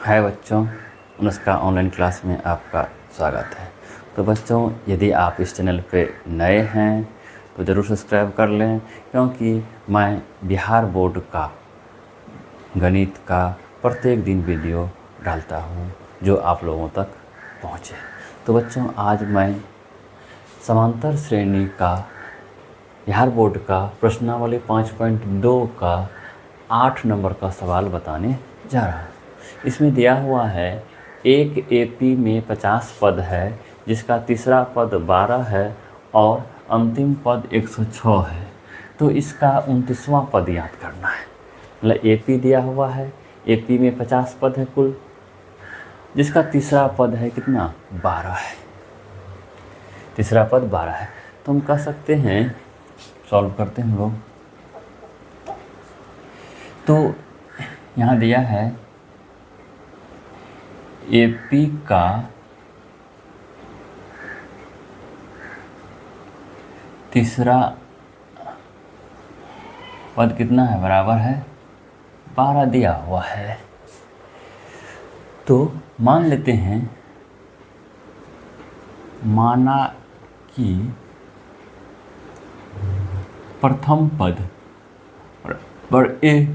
हाय बच्चों, नमस्कार। Online class में आपका स्वागत है। तो बच्चों, यदि आप इस चैनल पे नए हैं तो ज़रूर सब्सक्राइब कर लें, क्योंकि मैं बिहार बोर्ड का गणित का प्रत्येक दिन वीडियो डालता हूँ जो आप लोगों तक पहुँचे। तो बच्चों, आज मैं समांतर श्रेणी का बिहार बोर्ड का प्रश्नावली 5.2 का 8 नंबर का सवाल बताने जा रहा हूँ। इसमें दिया हुआ है एक एपी में 50 पद है, जिसका तीसरा पद 12 है और अंतिम पद 106 है। तो इसका 29वां पद याद करना है। मतलब एपी दिया हुआ है, एपी में 50 पद है कुल, जिसका तीसरा पद है कितना, 12 है। तीसरा पद 12 है। तो हम कह सकते हैं, सॉल्व करते हैं हम लोग। तो यहाँ दिया है एपी का तीसरा पद कितना है, बराबर है 12 दिया हुआ है। तो मान लेते हैं, माना कि प्रथम पद पर ए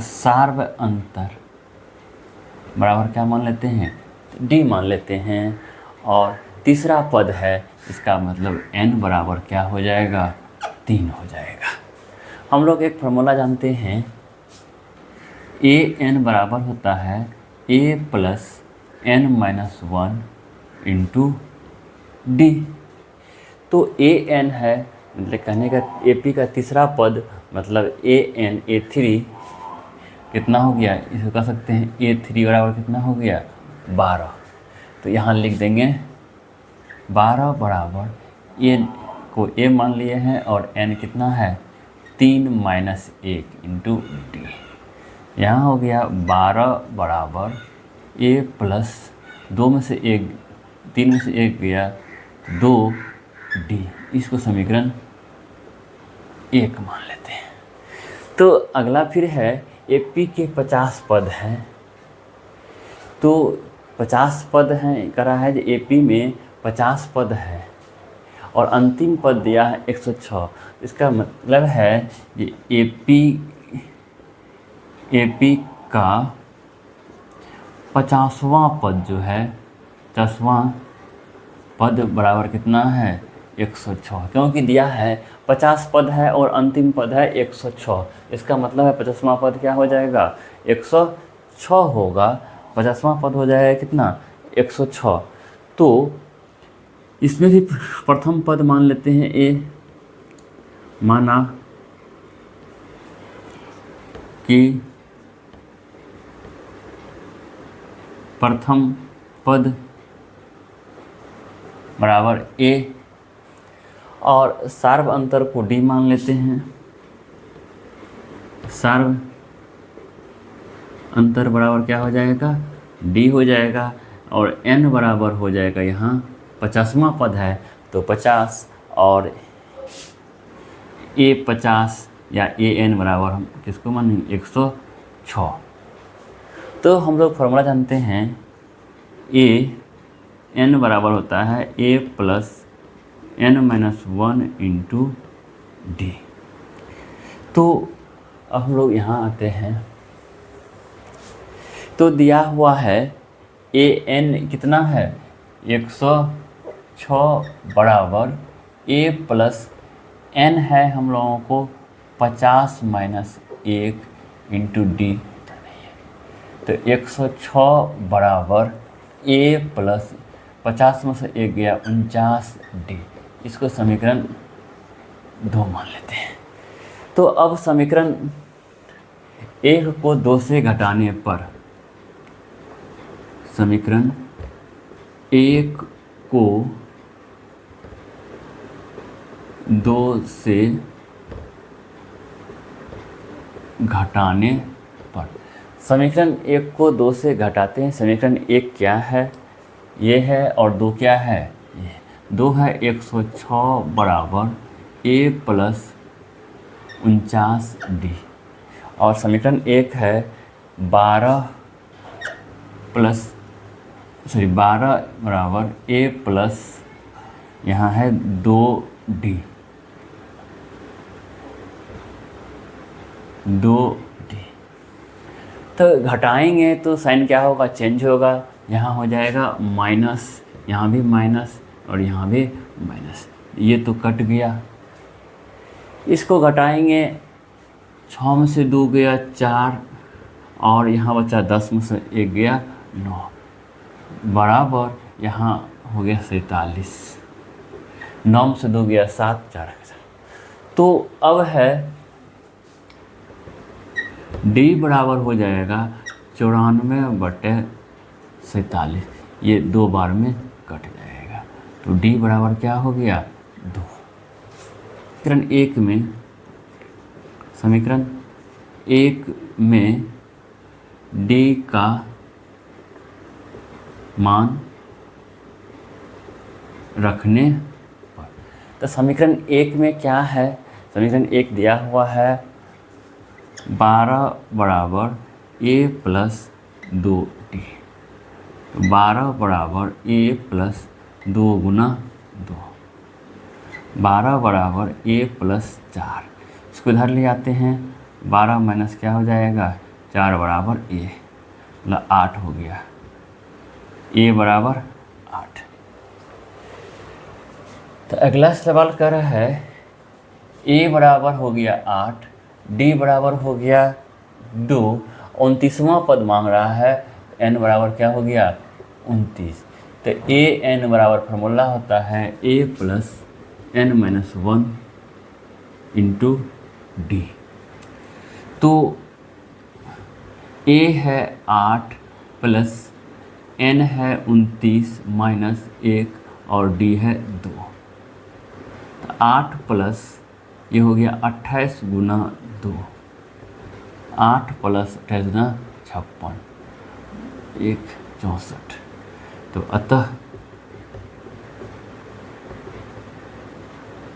सार्व अंतर बराबर क्या मान लेते हैं, डी मान लेते हैं। और तीसरा पद है, इसका मतलब n बराबर क्या हो जाएगा, 3 हो जाएगा। हम लोग एक फार्मूला जानते हैं, ए एन बराबर होता है a plus n minus 1 into D. तो ए एन है, मतलब कहने का एपी का तीसरा पद मतलब ए एन, A3 कितना हो गया, इसको कह सकते हैं A3 बराबर कितना हो गया, 12। तो यहाँ लिख देंगे 12 बराबर ए को ए मान लिए हैं और n कितना है, 3 माइनस 1 इंटू डी। यहाँ हो गया 12 बराबर a प्लस 2 में से 1, 3 में से 1 गया 2 डी। इसको समीकरण 1 मान लेते हैं। तो अगला फिर है, एपी के 50 पद हैं। तो 50 पद हैं, कह रहा है कि एपी में 50 पद है और अंतिम पद दिया है 106। इसका मतलब है कि एपी का 50वां पद जो है, 50वां पद बराबर कितना है, 106। क्योंकि दिया है 50 पद है और अंतिम पद है 106। इसका मतलब है 50वां पद क्या हो जाएगा, 106 होगा। 50वां पद हो जाएगा कितना, 106। तो इसमें भी प्रथम पद मान लेते हैं ए। माना कि प्रथम पद बराबर ए और सार्व अंतर को डी मान लेते हैं। सार्व अंतर बराबर क्या हो जाएगा, डी हो जाएगा। और n बराबर हो जाएगा, यहाँ 50वां पद है तो 50 और a 50 या a n बराबर हम किसको मानेंगे, 106। तो हम लोग फॉर्मूला जानते हैं, a n बराबर होता है a plus n minus 1 into D. तो अब हम लोग यहाँ आते हैं। तो दिया हुआ है ए एन कितना है, 106 बराबर a प्लस n है हम लोगों को 50 माइनस 1 इंटू डी। तो 106 बराबर a प्लस 50 में से 1 गया 49 डी। इसको समीकरण 2 मान लेते हैं। तो अब समीकरण 1 को 2 से घटाने पर, समीकरण 1 को 2 से घटाने पर, समीकरण 1 को 2 से घटाते हैं। समीकरण 1 क्या है, ये है, और 2 क्या है, ये 2 है। 106 बराबर a प्लस 49 डी। और समीकरण 1 है 12 बराबर a प्लस यहाँ है 2d 2d। तो घटाएंगे तो साइन क्या होगा, चेंज होगा। यहाँ हो जाएगा माइनस, यहाँ भी माइनस और यहाँ भी माइनस, ये तो कट गया। इसको घटाएंगे, 6 में से 2 गया 4 और यहाँ बचा 10 में से 1 गया 9 बराबर यहाँ हो गया 47। 9 में से 2 गया 7, 4 तो अब है d बराबर हो जाएगा 94/47। ये 2 बार में कट जाएगा तो d बराबर क्या हो गया 2। समीकरण 1 में d का मान रखने पर, तो समीकरण 1 में क्या है, समीकरण 1 दिया हुआ है 12 बराबर a प्लस 2d। तो 12 बराबर a प्लस 2 गुना 2, 12 बराबर a प्लस 4। इसको इधर ले आते हैं, 12 माइनस क्या हो जाएगा 4 बराबर a, मतलब 8 हो गया, a बराबर 8। तो अगला सवाल कर रहा है a बराबर हो गया 8, d बराबर हो गया 2, 29वां पद मांग रहा है, n बराबर क्या हो गया 29। तो a n बराबर फार्मूला होता है a plus n minus 1 into D. तो a है 8 प्लस n है 29 माइनस 1 और d है 2। तो 8 प्लस ये हो गया 28 गुना 2, 8 प्लस 28 गुना 56, 1 64। तो अतः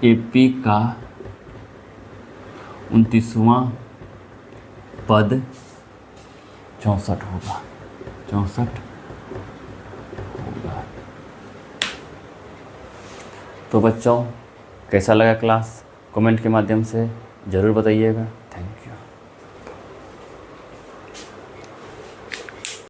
AP का 29वां पद 64 होगा, 64 होगा। तो बच्चों कैसा लगा क्लास, कमेंट के माध्यम से ज़रूर बताइएगा। Thank you.